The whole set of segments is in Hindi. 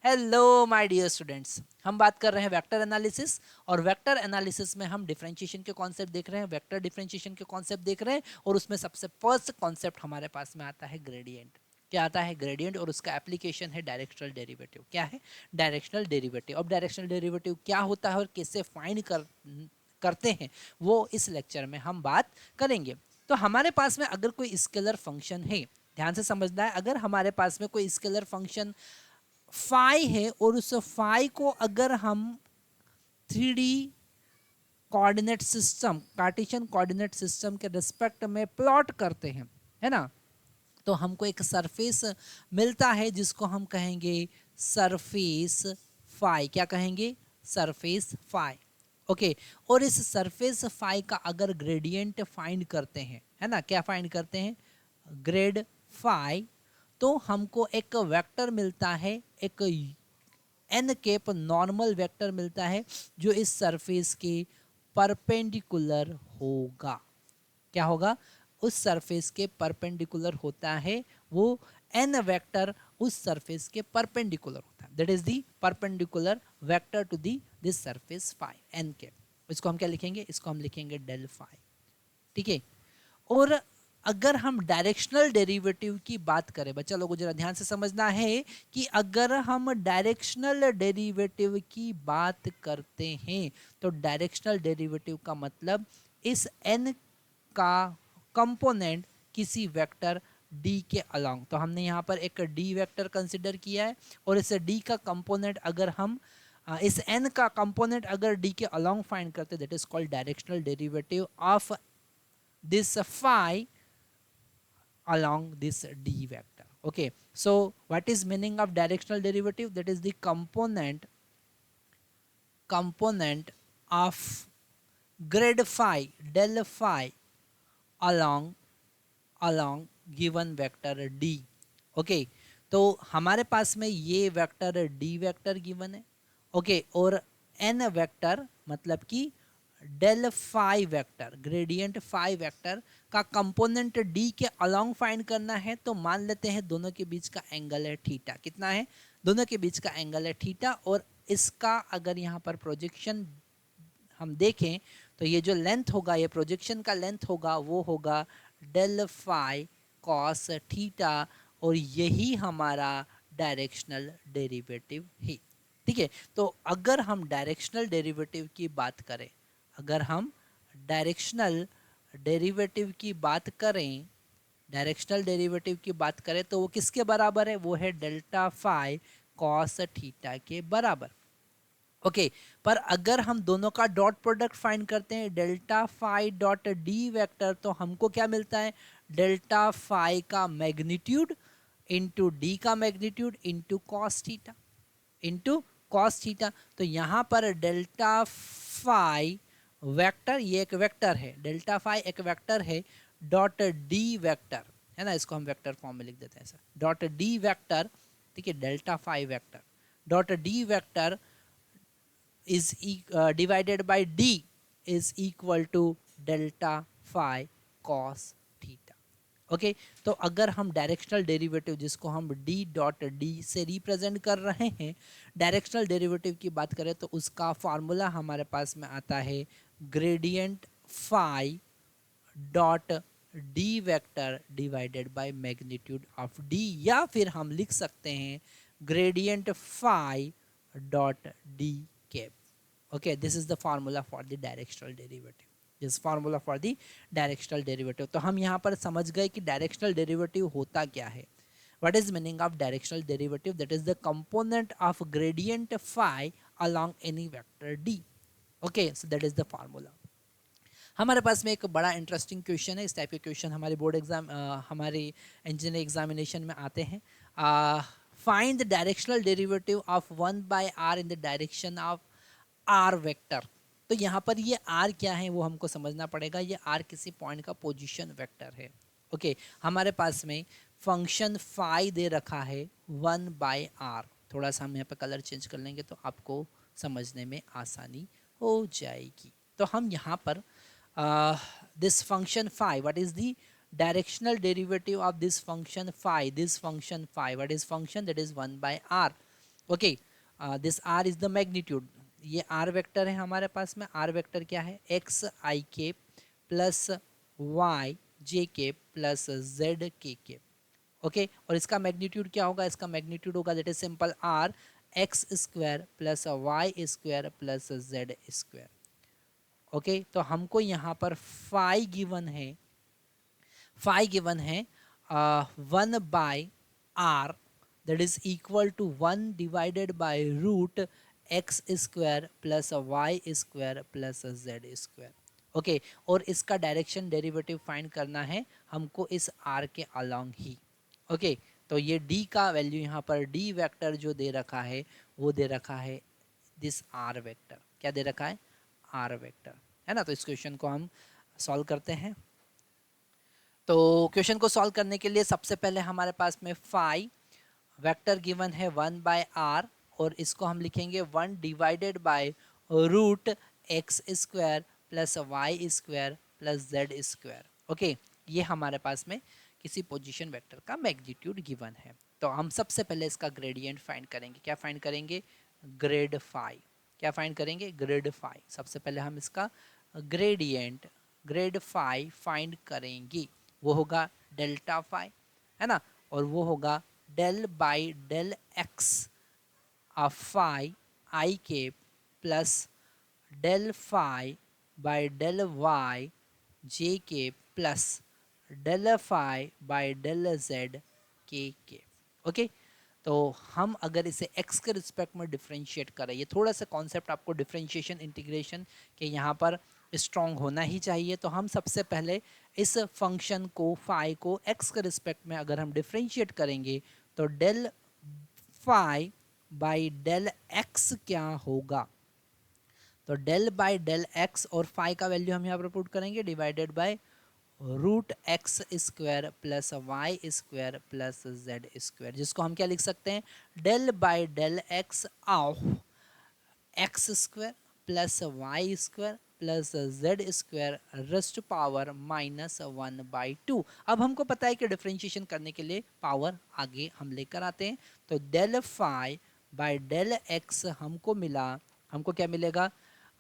हेलो माय डियर स्टूडेंट्स, हम बात कर रहे हैं वेक्टर एनालिसिस। और वेक्टर एनालिसिस में हम डिफरेंशिएशन के कॉन्सेप्ट देख रहे हैं, वेक्टर डिफरेंशिएशन के कॉन्सेप्ट देख रहे हैं। और उसमें सबसे फर्स्ट कॉन्सेप्ट हमारे पास में आता है ग्रेडियंट। क्या आता है? ग्रेडियंट। और उसका एप्लीकेशन है डायरेक्शनल डेरिवेटिव। क्या है? Directional derivative. अब डायरेक्शनल डेरिवेटिव क्या होता है और कैसे फाइंड करते हैं, वो इस लेक्चर में हम बात करेंगे। तो हमारे पास में अगर कोई स्केलर फंक्शन है, ध्यान से समझना है, अगर हमारे पास में कोई स्केलर फंक्शन फाई है और उस फाई को अगर हम 3D coordinate system, Cartesian coordinate system के रिस्पेक्ट में प्लॉट करते हैं, है ना, तो हमको एक सरफेस मिलता है जिसको हम कहेंगे सरफेस फाई। क्या कहेंगे? Surface phi. ओके। और इस सरफेस फाई का अगर ग्रेडियंट फाइंड करते हैं, है ना, क्या फाइंड करते हैं? Grad phi. तो हमको एक वेक्टर मिलता है, एक एन केप नॉर्मल वेक्टर मिलता है जो इस सरफेस के परपेंडिकुलर होगा। क्या होगा? उस सरफेस के परपेंडिकुलर होता है वो एन वेक्टर, उस सरफेस के परपेंडिकुलर होता है। That is the perpendicular vector to the this surface phi N cap. इसको हम क्या लिखेंगे? इसको हम लिखेंगे डेल फाई। ठीक है। और अगर हम डायरेक्शनल डेरिवेटिव की बात करें, बच्चा लोगों जरा ध्यान से समझना है कि अगर हम डायरेक्शनल डेरिवेटिव की बात करते हैं तो डायरेक्शनल डेरिवेटिव का मतलब इस n का कंपोनेंट किसी वेक्टर d के अलोंग। तो हमने यहाँ पर एक d वेक्टर कंसिडर किया है और इस d का कंपोनेंट अगर हम इस n का कंपोनेंट अगर d के अलोंग फाइंड करते, that is called directional derivative of this phi along this d vector. Okay, so what is meaning of directional derivative? That is the component of grade phi del phi along given vector d. Okay, तो हमारे पास में ये वेक्टर d वेक्टर गिवन है। ओके, और n वेक्टर मतलब कि del phi vector, gradient phi vector का कंपोनेंट d के अलोंग फाइंड करना है। तो मान लेते हैं दोनों के बीच का एंगल है थीटा। कितना है? दोनों के बीच का एंगल है थीटा। और इसका अगर यहाँ पर प्रोजेक्शन हम देखें तो ये जो लेंथ होगा, ये प्रोजेक्शन का लेंथ होगा, वो होगा डेल फाई कॉस थीटा। और यही हमारा डायरेक्शनल डेरिवेटिव है। ठीक है। तो अगर हम डायरेक्शनल डेरिवेटिव की बात करें, अगर हम डायरेक्शनल डेरिवेटिव की बात करें, डायरेक्शनल डेरिवेटिव की बात करें तो वो किसके बराबर है? वो है डेल्टा फाई कॉस थीटा के बराबर। ओके, पर अगर हम दोनों का डॉट प्रोडक्ट फाइंड करते हैं, delta phi dot D vector, तो हमको क्या मिलता है? डेल्टा फाई का मैग्नीट्यूड इंटू डी का magnitude into cos theta, into cos theta. तो यहाँ पर डेल्टा फाई वेक्टर, ये एक वेक्टर है, डेल्टा फाई एक वेक्टर है, डॉट डी वेक्टर, है ना, इसको हम वेक्टर फॉर्म में लिख देते हैं सर, डॉट डी वेक्टर। ठीक है, delta phi vector dot D vector is divided by d is equal to delta phi cos theta. Okay, तो अगर हम डायरेक्शनल डेरिवेटिव जिसको हम d डॉट डी से रिप्रेजेंट कर रहे हैं, डायरेक्शनल डेरिवेटिव की बात करें तो उसका फार्मूला हमारे पास में आता है gradient phi dot D vector divided by magnitude of D, या फिर हम लिख सकते हैं gradient phi dot D cap. Okay, this is the formula for the directional derivative. This formula for the directional derivative. तो हम यहाँ पर समझ गए कि directional derivative होता क्या है. What is meaning of directional derivative? That is the component of gradient phi along any vector d. Okay, so that is the formula. हमारे पास में एक बड़ा इंटरेस्टिंग क्वेश्चन है। इस टाइप के क्वेश्चन हमारे बोर्ड एग्जाम, हमारे इंजीनियरिंग एग्जामिनेशन में आते हैं। Find the directional derivative of 1/r in the direction of R vector. तो यहाँ पर ये आर क्या है वो हमको समझना पड़ेगा। ये आर किसी पॉइंट का पोजीशन वेक्टर है। ओके, हमारे पास में फंक्शन फाई दे रखा है 1/r। थोड़ा सा हम यहाँ पे कलर चेंज कर लेंगे तो आपको समझने में आसानी हो जाएगी। तो हम यहाँ पर this function phi, what is the directional derivative of this function phi? This function phi, what is function? That is 1/r. Okay, this R is the magnitude, ये आर वेक्टर है हमारे पास में। आर वेक्टर क्या है, एक्स आई k plus Y j k plus Z k. Okay, और इसका मैग्नीट्यूड क्या होगा, इसका मैग्नीट्यूड होगा that is simple R X square plus Y square plus Z square. Okay, तो हमको यहाँ पर फाई गिवन है, फाई गिवन है 1/r that is equal to 1 divided by root x square plus y square plus z square। Okay, और इसका डायरेक्शन डेरिवेटिव फाइंड करना है हमको इस r के अलोंग ही। ओके, तो ये d का वैल्यू यहाँ पर d वेक्टर जो दे रखा है वो दे रखा है दिस r वेक्टर। क्या दे रखा है, r वेक्टर, है ना। तो इस क्वेश्चन को हम सॉल्व करते हैं। तो क्वेश्चन को सॉल्व करने के लिए सबसे पहले हमारे पास में फाई वेक्टर गिवन है 1/r, और इसको हम लिखेंगे 1 divided by root X square plus Y square plus Z square. Okay, ये हमारे पास में किसी पोजीशन वेक्टर का मैग्नीट्यूड गिवन है। तो हम सबसे पहले इसका ग्रेडियंट फाइंड करेंगे। क्या फाइंड करेंगे, ग्रेड फाई। क्या फाइंड करेंगे, ग्रेड फाई। सबसे पहले हम इसका ग्रेडियंट ग्रेड फाई फाइंड करेंगे। वो होगा डेल्टा फाई, है ना, और वो होगा del by del x of phi i k plus del phi by del y j k plus del phi by del z k. Okay, तो हम अगर इसे x के रिस्पेक्ट में डिफ्रेंशिएट करें, ये थोड़ा सा कॉन्सेप्ट आपको डिफ्रेंशिएशन इंटीग्रेशन के यहाँ पर स्ट्रॉन्ग होना ही चाहिए। तो हम सबसे पहले इस फंक्शन को फाई को x के रिस्पेक्ट में अगर हम डिफ्रेंशिएट करेंगे तो del phi by del X क्या होगा, तो डेल बाई डेल एक्स और फाई का वैल्यू हम यहाँ पर पुट करेंगे divided by root X square plus Y square plus Z square, जिसको हम क्या लिख सकते हैं, del by del x of X square plus Y square plus Z square raised power -1/2। अब हमको पता है कि डिफरेंशिएशन करने के लिए पावर आगे हम लेकर आते हैं। तो del phi by del X हमको मिला, हमको क्या मिलेगा,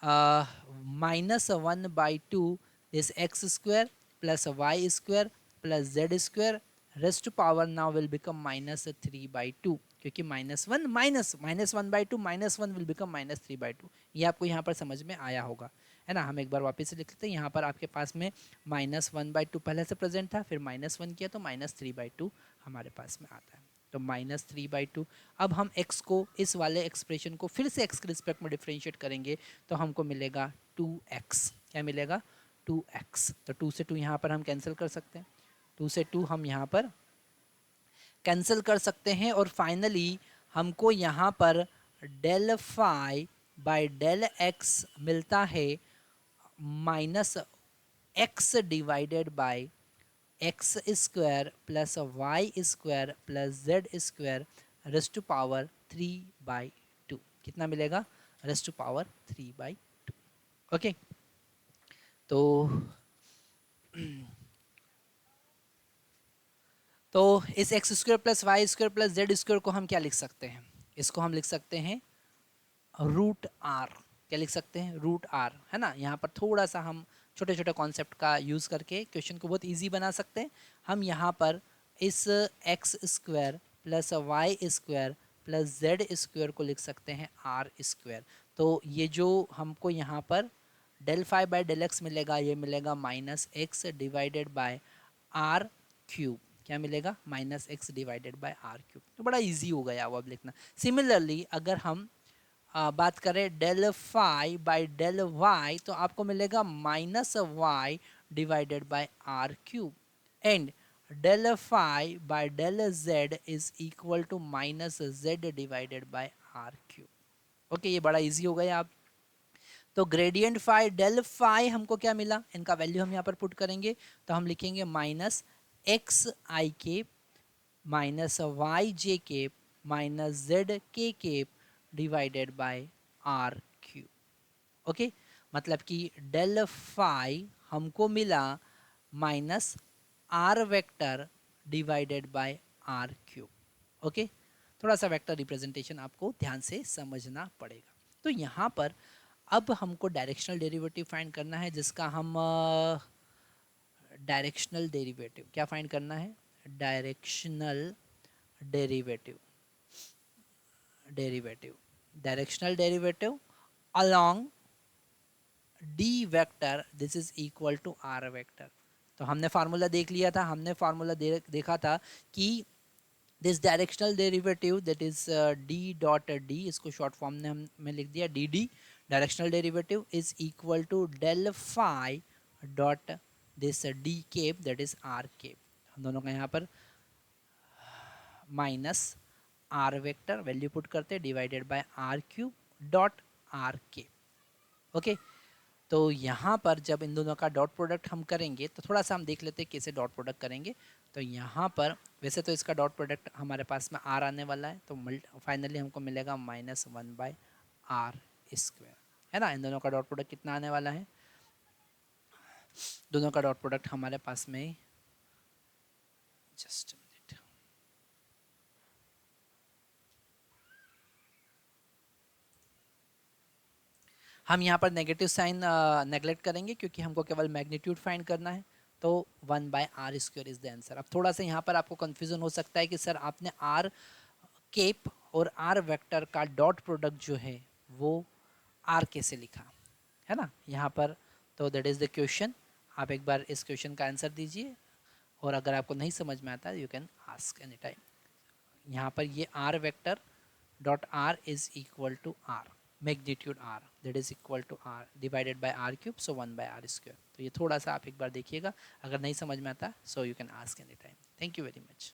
-1/2 this X square plus Y square plus Z square raised power now will become -3/2, क्योंकि -1/2 -1 विल बिकम -3/2। ये आपको यहाँ पर समझ में आया होगा, है ना। हम एक बार वापस से लिख लेते हैं। यहाँ पर आपके पास में -1/2 पहले से प्रेजेंट था, फिर -1 किया तो -3/2 हमारे पास में आता है। तो -3/2। अब हम x को, इस वाले एक्सप्रेशन को फिर से x के रिस्पेक्ट में डिफ्रेंशिएट करेंगे तो हमको मिलेगा 2x। क्या मिलेगा, 2x। तो 2 से 2 यहाँ पर हम कैंसिल कर सकते हैं, 2 से 2 हम यहाँ पर कैंसिल कर सकते हैं, और फाइनली हमको यहाँ पर del phi by del x मिलता है -x divided by x square plus Y square plus Z square raised to power 3/2। कितना मिलेगा, रेस्ट टू पावर 3/2। ओके, तो इस x square plus Y square plus Z square को हम क्या लिख सकते हैं, इसको हम लिख सकते हैं रूट आर। क्या लिख सकते हैं, रूट आर, है ना। यहाँ पर थोड़ा सा हम छोटे छोटे कॉन्सेप्ट का यूज़ करके क्वेश्चन को बहुत इजी बना सकते हैं। हम यहाँ पर इस x square plus Y square plus Z square को लिख सकते हैं आर स्क्वायर। तो ये जो हमको यहाँ पर del phi by del x मिलेगा, ये मिलेगा -x divided by r cube. क्या मिलेगा, -x divided by r cube. तो बड़ा इजी हो गया वो अब लिखना। सिमिलरली अगर हम बात करें del phi by del y, तो आपको मिलेगा -y divided by r cube, and del phi by del z is equal to -z divided by r cube. Okay, ये बड़ा इजी हो गया। आप तो ग्रेडियंट फाई डेल फाई हमको क्या मिला, इनका वैल्यू हम यहाँ पर पुट करेंगे तो हम लिखेंगे -x i cap -y j cap -z k cap divided by r cube. Okay, मतलब कि डेल फाई हमको मिला -r vector divided by r cube. Okay, थोड़ा सा वेक्टर रिप्रेजेंटेशन आपको ध्यान से समझना पड़ेगा। तो यहाँ पर अब हमको डायरेक्शनल डेरिवेटिव फाइंड करना है, जिसका हम डायरेक्शनल डेरिवेटिव क्या फाइंड करना है, directional derivative directional derivative along d vector this is equal to r vector. तो हमने फार्मूला देख लिया था, हमने फार्मूला देखा था कि this directional derivative that is d dot d, इसको शॉर्ट फॉर्म में हमने लिख दिया d d, directional derivative is equal to del phi dot this d cap that is r cap. हम दोनों का यहाँ पर minus r vector value put करते divided by r cube dot r cap. Okay, तो यहाँ पर जब इन दोनों का डॉट प्रोडक्ट हम करेंगे तो थोड़ा सा हम देख लेते हैं कैसे डॉट प्रोडक्ट करेंगे। तो यहाँ पर वैसे तो इसका डॉट प्रोडक्ट हमारे पास में आर आने वाला है, तो फाइनली हमको मिलेगा -1/r स्क्वायर, है ना। इन दोनों का डॉट प्रोडक्ट कितना आने वाला है, दोनों का डॉट प्रोडक्ट हमारे पास में जस्ट हम यहाँ पर नेगेटिव साइन नेगलेक्ट करेंगे क्योंकि हमको केवल मैग्नीट्यूड फाइंड करना है। तो 1/r square is the answer. अब थोड़ा सा यहाँ पर आपको कंफ्यूजन हो सकता है कि सर आपने आर केप और आर वेक्टर का डॉट प्रोडक्ट जो है वो आर कैसे लिखा, है ना यहाँ पर। तो दैट इज द क्वेश्चन। आप एक बार इस क्वेश्चन का आंसर दीजिए, और अगर आपको नहीं समझ में आता you can ask any time. यहाँ पर ये are vector dot r is equal to r magnitude r that is equal to r divided by r cube, so 1/r square। तो ये थोड़ा सा आप एक बार देखिएगा, अगर नहीं समझ में आता so you can ask any time। Thank you very much।